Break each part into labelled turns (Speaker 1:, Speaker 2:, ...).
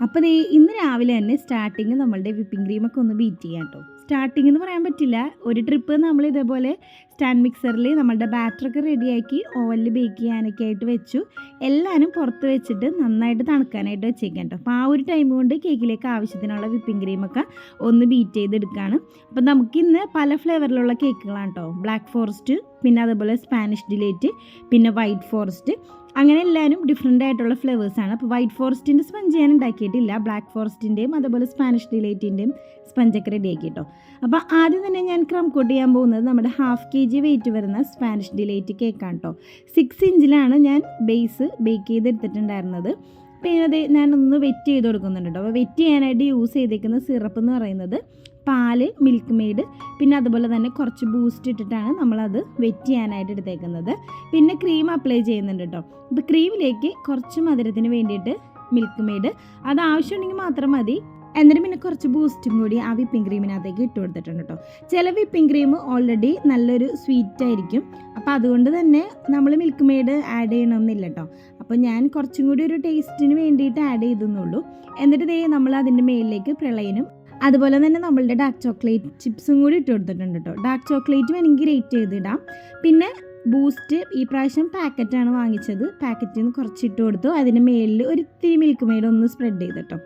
Speaker 1: അപ്പോൾ ഇന്ന് രാവിലെ തന്നെ സ്റ്റാർട്ടിങ് നമ്മളുടെ വിപ്പിംഗ് ക്രീമൊക്കെ ഒന്ന് ബീറ്റ് ചെയ്യാം കേട്ടോ. സ്റ്റാർട്ടിങ് എന്ന് പറയാൻ പറ്റില്ല, ഒരു ട്രിപ്പ് നമ്മൾ ഇതേപോലെ സ്റ്റാൻഡ് മിക്സറിൽ നമ്മളുടെ ബാറ്ററൊക്കെ റെഡിയാക്കി ഓവനിൽ ബേക്ക് ചെയ്യാനൊക്കെ ആയിട്ട് വെച്ചു. എല്ലാവരും പുറത്ത് വെച്ചിട്ട് നന്നായിട്ട് തണുക്കാനായിട്ട് വെച്ചേക്കാം കേട്ടോ. അപ്പോൾ ആ ഒരു ടൈം കൊണ്ട് കേക്കിലേക്ക് ആവശ്യത്തിനുള്ള വിപ്പിംഗ് ക്രീമൊക്കെ ഒന്ന് ബീറ്റ് ചെയ്തെടുക്കുകയാണ്. അപ്പോൾ നമുക്കിന്ന് പല ഫ്ലേവറിലുള്ള കേക്കുകളാണ് കേട്ടോ. ബ്ലാക്ക് ഫോറസ്റ്റ്, പിന്നെ അതുപോലെ സ്പാനിഷ് ഡിലൈറ്റ്, പിന്നെ വൈറ്റ് ഫോറസ്റ്റ്, അങ്ങനെ എല്ലാവരും ഡിഫറെൻ്റ് ആയിട്ടുള്ള ഫ്ലേവേഴ്സാണ്. അപ്പോൾ വൈറ്റ് ഫോറസ്റ്റിൻ്റെ സ്പഞ്ച് ഞാൻ ഉണ്ടാക്കിയിട്ടില്ല, ബ്ലാക്ക് ഫോറസ്റ്റിൻ്റെയും അതുപോലെ സ്പാനിഷ് ഡിലൈറ്റിൻ്റെയും സ്പഞ്ചൊക്കെ റെഡിയാക്കി കേട്ടോ. അപ്പോൾ ആദ്യം തന്നെ ഞാൻ ക്രം കോട്ട് ചെയ്യാൻ പോകുന്നത് നമ്മുടെ 1/2 kg വെയിറ്റ് വരുന്ന സ്പാനിഷ് ഡിലൈറ്റ് കേക്കാണ് കേട്ടോ. 6 ഇഞ്ചിലാണ് ഞാൻ ബേസ് ബേക്ക് ചെയ്തെടുത്തിട്ടുണ്ടായിരുന്നത്. പിന്നെ അത് ഞാനൊന്ന് വെറ്റ് ചെയ്ത് കൊടുക്കുന്നുണ്ട് കേട്ടോ. അപ്പോൾ വെറ്റ് ചെയ്യാനായിട്ട് യൂസ് ചെയ്തേക്കുന്ന സിറപ്പ് എന്ന് പറയുന്നത് പാല്, മിൽക്ക് മെയ്ഡ്, പിന്നെ അതുപോലെ തന്നെ കുറച്ച് ബൂസ്റ്റ് ഇട്ടിട്ടാണ് നമ്മളത് വെറ്റ് ചെയ്യാനായിട്ട് എടുത്തേക്കുന്നത്. പിന്നെ ക്രീം അപ്ലൈ ചെയ്യുന്നുണ്ട് കേട്ടോ. അപ്പോൾ ക്രീമിലേക്ക് കുറച്ച് മധുരത്തിന് വേണ്ടിയിട്ട് മിൽക്ക് മെയ്ഡ് അത് ആവശ്യമുണ്ടെങ്കിൽ മാത്രം മതി. എന്നിട്ട് പിന്നെ കുറച്ച് ബൂസ്റ്റും കൂടി ആ വിപ്പിംഗ് ക്രീമിനകത്തേക്ക് ഇട്ട് കൊടുത്തിട്ടുണ്ട് കേട്ടോ. ചില വിപ്പിംഗ് ക്രീം ഓൾറെഡി നല്ലൊരു സ്വീറ്റ് ആയിരിക്കും, അപ്പോൾ അതുകൊണ്ട് തന്നെ നമ്മൾ മിൽക്ക് മെയ്ഡ് ആഡ് ചെയ്യണമെന്നില്ല കേട്ടോ. അപ്പോൾ ഞാൻ കുറച്ചും കൂടി ഒരു ടേസ്റ്റിന് വേണ്ടിയിട്ട് ആഡ് ചെയ്തെന്നുള്ളൂ. എന്നിട്ട് നമ്മൾ അതിൻ്റെ മേലിലേക്ക് പ്രളയനും അതുപോലെ തന്നെ നമ്മളുടെ ഡാർക്ക് ചോക്ലേറ്റ് ചിപ്സും കൂടി ഇട്ട് കൊടുത്തിട്ടുണ്ട് കേട്ടോ. ഡാർക്ക് ചോക്ലേറ്റ് വേണമെങ്കിൽ ഗ്രേറ്റ് ചെയ്തിടാം. പിന്നെ ബൂസ്റ്റ് ഈ പ്രാവശ്യം പാക്കറ്റാണ് വാങ്ങിച്ചത്, പാക്കറ്റിൽ നിന്ന് കുറച്ചിട്ട് കൊടുത്തു. അതിൻ്റെ മേലിൽ ഒരു ഇത്തിരി മിൽക്ക് മെയ്ഡ് ഒന്ന് സ്പ്രെഡ് ചെയ്തിട്ടോ.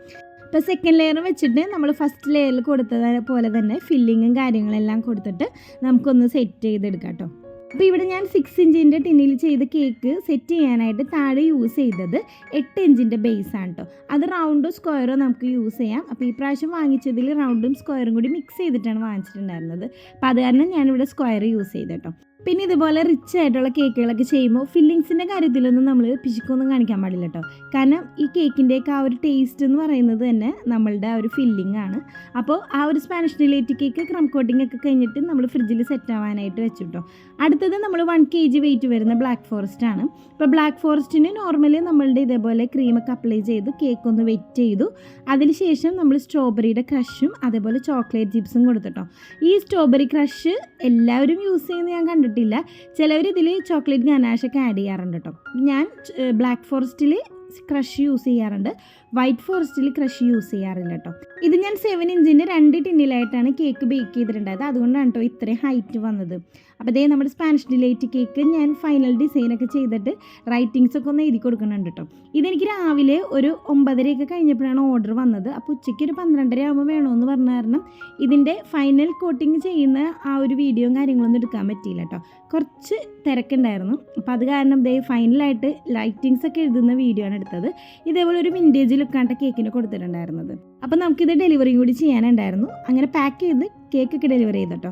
Speaker 1: ഇപ്പോൾ സെക്കൻഡ് ലെയർ വെച്ചിട്ട് നമ്മൾ ഫസ്റ്റ് ലെയറിൽ കൊടുത്തത് പോലെ തന്നെ ഫില്ലിങ്ങും കാര്യങ്ങളെല്ലാം കൊടുത്തിട്ട് നമുക്കൊന്ന് സെറ്റ് ചെയ്തെടുക്കാം കേട്ടോ. അപ്പോൾ ഇവിടെ ഞാൻ 6 ഇഞ്ചിൻ്റെ ടിന്നിൽ ചെയ്ത കേക്ക് സെറ്റ് ചെയ്യാനായിട്ട് താഴെ യൂസ് ചെയ്തത് 8 ഇഞ്ചിൻ്റെ ബേസാണ് കേട്ടോ. അത് റൗണ്ടോ സ്ക്വയറോ നമുക്ക് യൂസ് ചെയ്യാം. അപ്പോൾ ഈ പ്രാവശ്യം വാങ്ങിച്ചതിൽ റൗണ്ടും സ്ക്വയറും കൂടി മിക്സ് ചെയ്തിട്ടാണ് വാങ്ങിച്ചിട്ടുണ്ടായിരുന്നത്. അപ്പോൾ അത് കാരണം ഞാനിവിടെ സ്ക്വയർ യൂസ് ചെയ്ത് കേട്ടോ. പിന്നെ ഇതുപോലെ റിച്ച് ആയിട്ടുള്ള കേക്കുകളൊക്കെ ചെയ്യുമ്പോൾ ഫില്ലിങ്സിൻ്റെ കാര്യത്തിലൊന്നും നമ്മൾ പിശുക്കൊന്നും കാണിക്കാൻ പാടില്ല കേട്ടോ. കാരണം ഈ കേക്കിൻ്റെയൊക്കെ ആ ഒരു ടേസ്റ്റ് എന്ന് പറയുന്നത് തന്നെ നമ്മളുടെ ആ ഒരു ഫില്ലിംഗ് ആണ്. അപ്പോൾ ആ ഒരു Spanish delight cake crumb coating ഒക്കെ കഴിഞ്ഞിട്ട് നമ്മൾ ഫ്രിഡ്ജിൽ സെറ്റ് ആവാനായിട്ട് വെച്ചു കേട്ടോ. അടുത്തത് നമ്മൾ 1 kg വെയിറ്റ് വരുന്ന ബ്ലാക്ക് ഫോറസ്റ്റ് ആണ്. ഇപ്പോൾ ബ്ലാക്ക് ഫോറസ്റ്റിന് നോർമലി നമ്മളുടെ ഇതേപോലെ ക്രീമൊക്കെ അപ്ലൈ ചെയ്ത് കേക്ക് ഒന്ന് വെറ്റ് ചെയ്തു. അതിനുശേഷം നമ്മൾ സ്ട്രോബെറിയുടെ ക്രഷും അതേപോലെ ചോക്ലേറ്റ് ചിപ്സും കൊടുത്തിട്ടോ. ഈ സ്ട്രോബെറി ക്രഷ് എല്ലാവരും യൂസ് ചെയ്യുന്നത് ഞാൻ കണ്ടിട്ടില്ല. ചിലവർ ഇതിൽ ചോക്ലേറ്റ് ഗനാഷൊക്കെ ആഡ് ചെയ്യാറുണ്ട് കേട്ടോ. ഞാൻ ബ്ലാക്ക് ഫോറസ്റ്റിൽ ക്രഷ് യൂസ് ചെയ്യാറുണ്ട്, വൈറ്റ് ഫോറസ്റ്റിൽ ക്രഷ് യൂസ് ചെയ്യാറില്ല കേട്ടോ. ഇത് ഞാൻ 7 ഇഞ്ചിൻ്റെ 2 ടിന്നിലായിട്ടാണ് കേക്ക് ബേക്ക് ചെയ്തിട്ടുണ്ടായത്. അതുകൊണ്ടാണ് കേട്ടോ ഇത്രയും ഹൈറ്റ് വന്നത്. അപ്പോൾ അതേ നമ്മുടെ സ്പാനിഷ് ഡിലൈറ്റ് കേക്ക് ഞാൻ ഫൈനൽ ഡിസൈനൊക്കെ ചെയ്തിട്ട് റൈറ്റിങ്സൊക്കെ ഒന്ന് എഴുതി കൊടുക്കുന്നുണ്ട് കേട്ടോ. ഇതെനിക്ക് രാവിലെ ഒരു 9:30 കഴിഞ്ഞപ്പോഴാണ് ഓർഡർ വന്നത്. അപ്പോൾ ഉച്ചയ്ക്ക് ഒരു 12:30 ആകുമ്പോൾ വേണമെന്ന് പറഞ്ഞ കാരണം ഇതിൻ്റെ ഫൈനൽ കോട്ടിങ് ചെയ്യുന്ന ആ ഒരു വീഡിയോയും കാര്യങ്ങളൊന്നും എടുക്കാൻ പറ്റിയില്ല കേട്ടോ. കുറച്ച് തിരക്കുണ്ടായിരുന്നു. അപ്പോൾ അത് കാരണം ഫൈനലായിട്ട് ലൈറ്റിങ്സൊക്കെ എഴുതുന്ന വീഡിയോ ആണ് എടുത്തത്. ഇതേപോലെ ഒരു വിൻറ്റേജ് ലുക്കാണ് കേക്കിന് കൊടുത്തിട്ടുണ്ടായിരുന്നത്. അപ്പോൾ നമുക്കിത് ഡെലിവറിയും കൂടി ചെയ്യാനുണ്ടായിരുന്നു. അങ്ങനെ പാക്ക് ചെയ്ത് കേക്കൊക്കെ ഡെലിവറി ചെയ്തോ.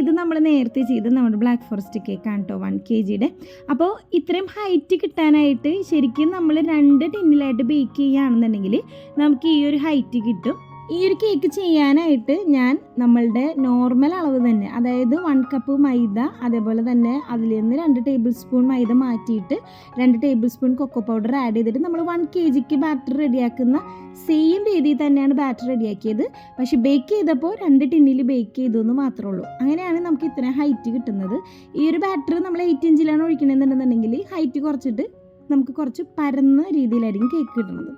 Speaker 1: ഇത് നമ്മൾ നേരത്തെ ചെയ്ത് നമ്മുടെ ബ്ലാക്ക് ഫോറസ്റ്റ് കേക്കാണ് കേട്ടോ, 1 kgയുടെ. അപ്പോൾ ഇത്രയും ഹൈറ്റ് കിട്ടാനായിട്ട് ശരിക്കും നമ്മൾ 2 ടിന്നിലായിട്ട് ബേക്ക് ചെയ്യുകയാണെന്നുണ്ടെങ്കിൽ നമുക്ക് ഈ ഒരു ഹൈറ്റ് കിട്ടും. ഈ ഒരു കേക്ക് ചെയ്യാനായിട്ട് ഞാൻ നമ്മളുടെ നോർമൽ അളവ് തന്നെ, അതായത് 1 കപ്പ് മൈദ, അതേപോലെ തന്നെ അതിൽ നിന്ന് 2 ടേബിൾ സ്പൂൺ മൈദ മാറ്റിയിട്ട് 2 tablespoon cocoa powder add ചെയ്തിട്ട് നമ്മൾ 1 kgക്ക് ബാറ്റർ റെഡിയാക്കുന്ന സെയിം രീതിയിൽ തന്നെയാണ് ബാറ്റർ റെഡിയാക്കിയത്. പക്ഷേ ബേക്ക് ചെയ്തപ്പോൾ 2 ടിന്നിൽ ബേക്ക് ചെയ്തു എന്ന് മാത്രമേ ഉള്ളൂ. അങ്ങനെയാണ് നമുക്ക് ഇത്രയും ഹൈറ്റ് കിട്ടുന്നത്. ഈ ഒരു ബാറ്റർ നമ്മൾ 8 ഇഞ്ചിലാണ് ഒഴിക്കണമെന്നുണ്ടെന്നുണ്ടെങ്കിൽ ഹൈറ്റ് കുറച്ചിട്ട് നമുക്ക് കുറച്ച് പരന്ന രീതിയിലായിരിക്കും കേക്ക് കിട്ടുന്നത്.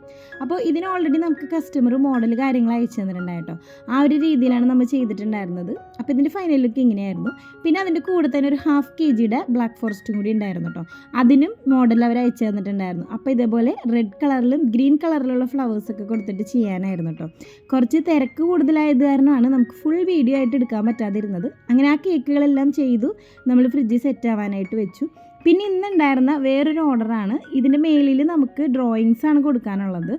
Speaker 1: അപ്പോൾ ഇതിന് ഓൾറെഡി നമുക്ക് കസ്റ്റമർ മോഡൽ കാര്യങ്ങൾ അയച്ചു തന്നിട്ടുണ്ടായിട്ടോ. ആ ഒരു രീതിയിലാണ് നമ്മൾ ചെയ്തിട്ടുണ്ടായിരുന്നത്. അപ്പോൾ ഇതിൻ്റെ ഫൈനൽ ലുക്ക് ഇങ്ങനെയായിരുന്നു. പിന്നെ അതിൻ്റെ കൂടെ തന്നെ ഒരു 1/2 kgയുടെ ബ്ലാക്ക് ഫോറസ്റ്റും കൂടി ഉണ്ടായിരുന്നു കേട്ടോ. അതിനും മോഡൽ അവർ അയച്ചു തന്നിട്ടുണ്ടായിരുന്നു. അപ്പോൾ ഇതേപോലെ റെഡ് കളറിലും ഗ്രീൻ കളറിലുള്ള ഫ്ലവേഴ്സൊക്കെ കൊടുത്തിട്ട് ചെയ്യാനായിരുന്നു കേട്ടോ. കുറച്ച് തിരക്ക് കൂടുതലായത് കാരണമാണ് നമുക്ക് ഫുൾ വീഡിയോ ആയിട്ട് എടുക്കാൻ പറ്റാതിരുന്നത്. അങ്ങനെ ആ കേക്കുകളെല്ലാം ചെയ്തു നമ്മൾ ഫ്രിഡ്ജിൽ സെറ്റ് ആവാനായിട്ട് വെച്ചു. പിന്നെ ഇന്നുണ്ടായിരുന്ന വേറൊരു ഓർഡറാണ്. ഇതിൻ്റെ മേലിൽ നമുക്ക് ഡ്രോയിങ്സാണ് കൊടുക്കാനുള്ളത്.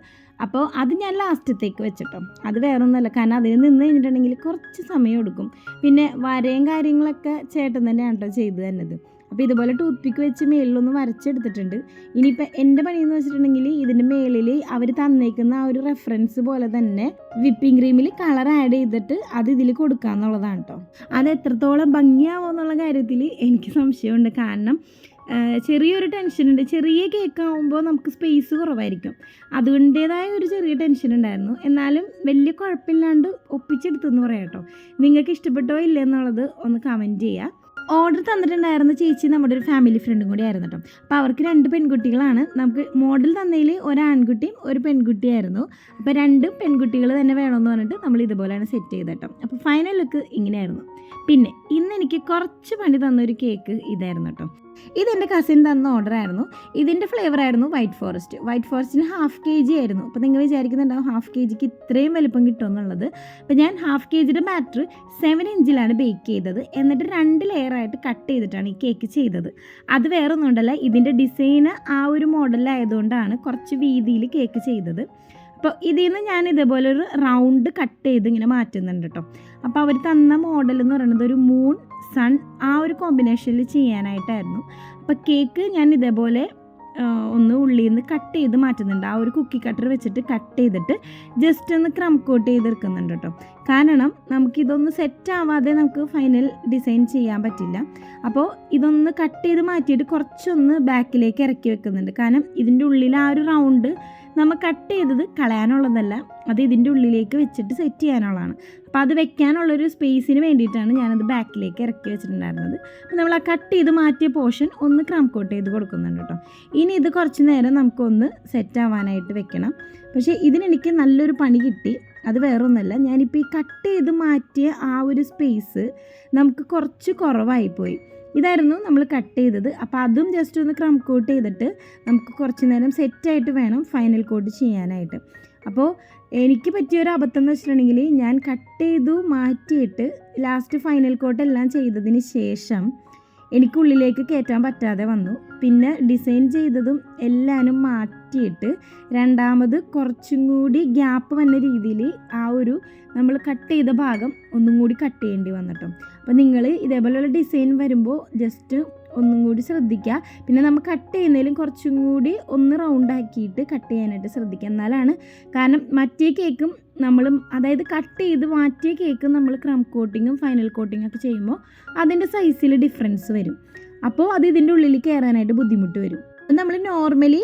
Speaker 1: അപ്പോൾ അത് ഞാൻ ലാസ്റ്റത്തേക്ക് വെച്ചിട്ടോ. അത് വേറൊന്നുമല്ല, കാരണം അതിൽ നിന്ന് കഴിഞ്ഞിട്ടുണ്ടെങ്കിൽ കുറച്ച് സമയം എടുക്കും. പിന്നെ വരയും കാര്യങ്ങളൊക്കെ ചേട്ടൻ തന്നെയാണ് കേട്ടോ ചെയ്ത് തന്നത്. അപ്പോൾ ഇതുപോലെ ടൂത്ത് പിക്ക് വെച്ച് മേളിലൊന്ന് വരച്ചെടുത്തിട്ടുണ്ട്. ഇനിയിപ്പോൾ എൻ്റെ പണിയെന്ന് വെച്ചിട്ടുണ്ടെങ്കിൽ ഇതിൻ്റെ മേളിൽ അവർ തന്നേക്കുന്ന ആ ഒരു റെഫറൻസ് പോലെ തന്നെ വിപ്പിംഗ് ക്രീമിൽ കളർ ആഡ് ചെയ്തിട്ട് അത് ഇതിൽ കൊടുക്കുക എന്നുള്ളതാണ് കേട്ടോ. അത് എത്രത്തോളം ഭംഗിയാവുമോ എന്നുള്ള കാര്യത്തിൽ എനിക്ക് സംശയമുണ്ട്. കാരണം ചെറിയൊരു ടെൻഷനുണ്ട്. ചെറിയ കേക്ക് ആകുമ്പോൾ നമുക്ക് സ്പേസ് കുറവായിരിക്കും, അതുകൊണ്ടേതായ ഒരു ചെറിയ ടെൻഷൻ ഉണ്ടായിരുന്നു. എന്നാലും വലിയ കുഴപ്പമില്ലാണ്ട് ഒപ്പിച്ചെടുത്തെന്ന് പറയാം കേട്ടോ. നിങ്ങൾക്ക് ഇഷ്ടപ്പെട്ടോ ഇല്ല എന്നുള്ളത് ഒന്ന് കമൻറ്റ് ചെയ്യുക. ഓർഡർ തന്നിട്ടുണ്ടായിരുന്ന ചേച്ചി നമ്മുടെ ഒരു ഫാമിലി ഫ്രണ്ടും കൂടി ആയിരുന്നു കേട്ടോ. അപ്പോൾ അവർക്ക് 2 പെൺകുട്ടികളാണ്. നമുക്ക് മോഡൽ തന്നതിൽ ഒരു ആൺകുട്ടിയും ഒരു പെൺകുട്ടിയായിരുന്നു. അപ്പോൾ 2 പെൺകുട്ടികൾ തന്നെ വേണമെന്ന് പറഞ്ഞിട്ട് നമ്മൾ ഇതുപോലെയാണ് സെറ്റ് ചെയ്ത് കേട്ടോ. അപ്പോൾ ഫൈനൽ ലുക്ക് ഇങ്ങനെയായിരുന്നു. പിന്നെ ഇന്ന് എനിക്ക് കുറച്ച് പണി തന്നൊരു കേക്ക് ഇതായിരുന്നു കേട്ടോ. ഇതെൻ്റെ കസിൻ തന്ന ഓർഡറായിരുന്നു. ഇതിൻ്റെ ഫ്ലേവറായിരുന്നു വൈറ്റ് ഫോറസ്റ്റിന് 1/2 kg ആയിരുന്നു. അപ്പോൾ നിങ്ങൾ വിചാരിക്കുന്നുണ്ടാവും 1/2 kgക്ക് ഇത്രയും വലുപ്പം കിട്ടുമെന്നുള്ളത്. അപ്പോൾ ഞാൻ 1/2 kgയുടെ ബാറ്റർ 7 ഇഞ്ചിലാണ് ബേക്ക് ചെയ്തത്. എന്നിട്ട് 2 ലെയറായിട്ട് കട്ട് ചെയ്തിട്ടാണ് ഈ കേക്ക് ചെയ്തത്. അത് വേറെ ഒന്നും ഉണ്ടല്ല, ഇതിൻ്റെ ഡിസൈന് ആ ഒരു മോഡലായതുകൊണ്ടാണ് കുറച്ച് വീതിയിൽ കേക്ക് ചെയ്തത്. അപ്പോൾ ഇതിൽ നിന്ന് ഞാൻ ഇതേപോലെ ഒരു റൗണ്ട് കട്ട് ചെയ്ത് ഇങ്ങനെ മാറ്റുന്നുണ്ട് കേട്ടോ. അപ്പോൾ അവർ തന്ന മോഡൽ എന്ന് പറയുന്നത് ഒരു മൂൺ സൺ ആ ഒരു കോമ്പിനേഷനിൽ ചെയ്യാനായിട്ടായിരുന്നു. അപ്പോൾ കേക്ക് ഞാൻ ഇതേപോലെ ഒന്ന് ഉള്ളിൽ നിന്ന് കട്ട് ചെയ്ത് മാറ്റുന്നുണ്ട്. ആ ഒരു കുക്കി കട്ടർ വെച്ചിട്ട് കട്ട് ചെയ്തിട്ട് ജസ്റ്റ് ഒന്ന് ക്രം കോട്ട് ചെയ്തെടുക്കുന്നുണ്ട് കേട്ടോ. കാരണം നമുക്കിതൊന്ന് സെറ്റ് ആവാതെ നമുക്ക് ഫൈനൽ ഡിസൈൻ ചെയ്യാൻ പറ്റില്ല. അപ്പോൾ ഇതൊന്ന് കട്ട് ചെയ്ത് മാറ്റിയിട്ട് കുറച്ചൊന്ന് ബാക്കിലേക്ക് ഇറക്കി വെക്കുന്നുണ്ട്. കാരണം ഇതിൻ്റെ ഉള്ളിൽ ആ ഒരു റൗണ്ട് നമ്മൾ കട്ട് ചെയ്തത് കളയാനുള്ളതല്ല, അത് ഇതിൻ്റെ ഉള്ളിലേക്ക് വെച്ചിട്ട് സെറ്റ് ചെയ്യാനുള്ളതാണ്. അപ്പോൾ അത് വെക്കാനുള്ളൊരു സ്പേസിന് വേണ്ടിയിട്ടാണ് ഞാനത് ബാക്കിലേക്ക് ഇറക്കി വെച്ചിട്ടുണ്ടായിരുന്നത്. അപ്പോൾ നമ്മൾ ആ കട്ട് ചെയ്ത് മാറ്റിയ പോർഷൻ ഒന്ന് ക്രം കോട്ട് ചെയ്ത് കൊടുക്കുന്നുണ്ട് കേട്ടോ. ഇനി ഇത് കുറച്ച് നേരം നമുക്കൊന്ന് സെറ്റ് ആവാനായിട്ട് വെക്കണം. പക്ഷേ ഇതിനെനിക്ക് നല്ലൊരു പണി കിട്ടി. അത് വേറൊന്നുമല്ല, ഞാനിപ്പോൾ ഈ കട്ട് ചെയ്ത് മാറ്റിയ ആ ഒരു സ്പേസ് നമുക്ക് കുറച്ച് കുറവായിപ്പോയി. ഇതായിരുന്നു നമ്മൾ കട്ട് ചെയ്തത്. അപ്പോൾ അതും ജസ്റ്റ് ഒന്ന് ക്രം കോട്ട് ചെയ്തിട്ട് നമുക്ക് കുറച്ച് നേരം സെറ്റായിട്ട് വേണം ഫൈനൽ കോട്ട് ചെയ്യാനായിട്ട്. അപ്പോൾ എനിക്ക് പറ്റിയൊരു അബദ്ധം എന്ന് വെച്ചിട്ടുണ്ടെങ്കിൽ ഞാൻ കട്ട് ചെയ്തു മാറ്റിയിട്ട് ലാസ്റ്റ് ഫൈനൽ കോട്ട് എല്ലാം ചെയ്തതിന് ശേഷം എനിക്കുള്ളിലേക്ക് കയറ്റാൻ പറ്റാതെ വന്നു. പിന്നെ ഡിസൈൻ ചെയ്തതും എല്ലാനും മാറ്റിയിട്ട് രണ്ടാമത് കുറച്ചും കൂടി ഗ്യാപ്പ് വന്ന രീതിയിൽ ആ ഒരു നമ്മൾ കട്ട് ചെയ്ത ഭാഗം ഒന്നും കൂടി കട്ട് ചെയ്യേണ്ടി വന്നിട്ടോ. അപ്പോൾ നിങ്ങൾ ഇതേപോലെയുള്ള ഡിസൈൻ വരുമ്പോൾ ജസ്റ്റ് ഒന്നും കൂടി ശ്രദ്ധിക്കുക. പിന്നെ നമ്മൾ കട്ട് ചെയ്യുന്നതിലും കുറച്ചും കൂടി ഒന്ന് റൗണ്ട് ആക്കിയിട്ട് കട്ട് ചെയ്യാനായിട്ട് ശ്രദ്ധിക്കുക. എന്നാലാണ്, കാരണം മറ്റേ കേക്കും അതായത് കട്ട് ചെയ്ത് മാറ്റിയ കേക്ക് നമ്മൾ ക്രം കോട്ടിങ്ങും ഫൈനൽ കോട്ടിങ്ങും ഒക്കെ ചെയ്യുമ്പോൾ അതിൻ്റെ സൈസിൽ ഡിഫറൻസ് വരും. അപ്പോൾ അത് ഇതിൻ്റെ ഉള്ളിൽ കയറാനായിട്ട് ബുദ്ധിമുട്ട് വരും. നമ്മൾ നോർമലി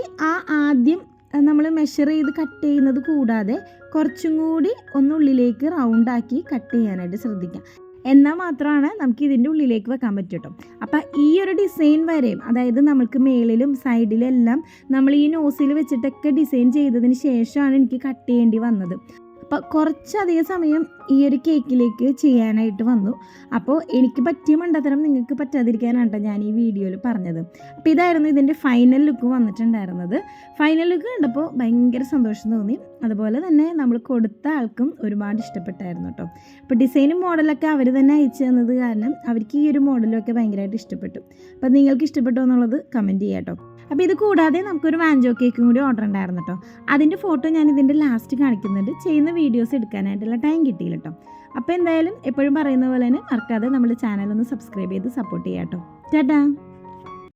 Speaker 1: ആദ്യം നമ്മൾ മെഷർ ചെയ്ത് കട്ട് ചെയ്യുന്നത് കൂടാതെ കുറച്ചും കൂടി ഒന്നുള്ളിലേക്ക് റൗണ്ടാക്കി കട്ട് ചെയ്യാനായിട്ട് ശ്രദ്ധിക്കാം. എന്നാൽ മാത്രമാണ് നമുക്ക് ഇതിൻ്റെ ഉള്ളിലേക്ക് വെക്കാൻ പറ്റും കേട്ടോ. അപ്പം ഈ ഒരു ഡിസൈൻ വരെയും, അതായത് നമ്മൾക്ക് മേളിലും സൈഡിലും എല്ലാം നമ്മൾ ഈ നോസിൽ വെച്ചിട്ടൊക്കെ ഡിസൈൻ ചെയ്തതിന് ശേഷമാണ് എനിക്ക് കട്ട് ചെയ്യേണ്ടി വന്നത്. അപ്പോൾ കുറച്ചധികം സമയം ഈ ഒരു കേക്കിലേക്ക് ചെയ്യാനായിട്ട് വന്നു. അപ്പോൾ എനിക്ക് പറ്റിയ മണ്ടത്തരം നിങ്ങൾക്ക് പറ്റാതിരിക്കാനാണ് ഞാൻ ഈ വീഡിയോയിൽ പറഞ്ഞത്. അപ്പോൾ ഇതായിരുന്നു ഇതിൻ്റെ ഫൈനൽ ലുക്ക് വന്നിട്ടുണ്ടായിരുന്നത്. ഫൈനൽ ലുക്ക് കണ്ടപ്പോൾ ഭയങ്കര സന്തോഷം തോന്നി. അതുപോലെ തന്നെ നമ്മൾ കൊടുത്ത ആൾക്കും ഒരുപാട് ഇഷ്ടപ്പെട്ടായിരുന്നു കേട്ടോ. അപ്പോൾ ഡിസൈനും മോഡലൊക്കെ അവർ തന്നെ അയച്ചു തന്നത് കാരണം അവർക്ക് ഈ ഒരു മോഡലൊക്കെ ഭയങ്കരമായിട്ട് ഇഷ്ടപ്പെട്ടു. അപ്പോൾ നിങ്ങൾക്ക് ഇഷ്ടപ്പെട്ടോ എന്നുള്ളത് കമൻറ്റ് ചെയ്യാം കേട്ടോ. അപ്പോൾ ഇത് കൂടാതെ നമുക്കൊരു വാഞ്ചോ കേക്കും കൂടി ഓർഡർ ഉണ്ടായിരുന്നു കേട്ടോ. അതിൻ്റെ ഫോട്ടോ ഞാൻ ഇതിൻ്റെ ലാസ്റ്റ് കാണിക്കുന്നുണ്ട്. ചെയ്യുന്ന വീഡിയോസ് എടുക്കാനായിട്ടുള്ള ടൈം കിട്ടിയില്ല കേട്ടോ. അപ്പോൾ എന്തായാലും എപ്പോഴും പറയുന്ന പോലെ തന്നെ മറക്കാതെ നമ്മുടെ ചാനൽ ഒന്ന് സബ്സ്ക്രൈബ് ചെയ്ത് സപ്പോർട്ട് ചെയ്യാം കേട്ടോ. ടാറ്റാ.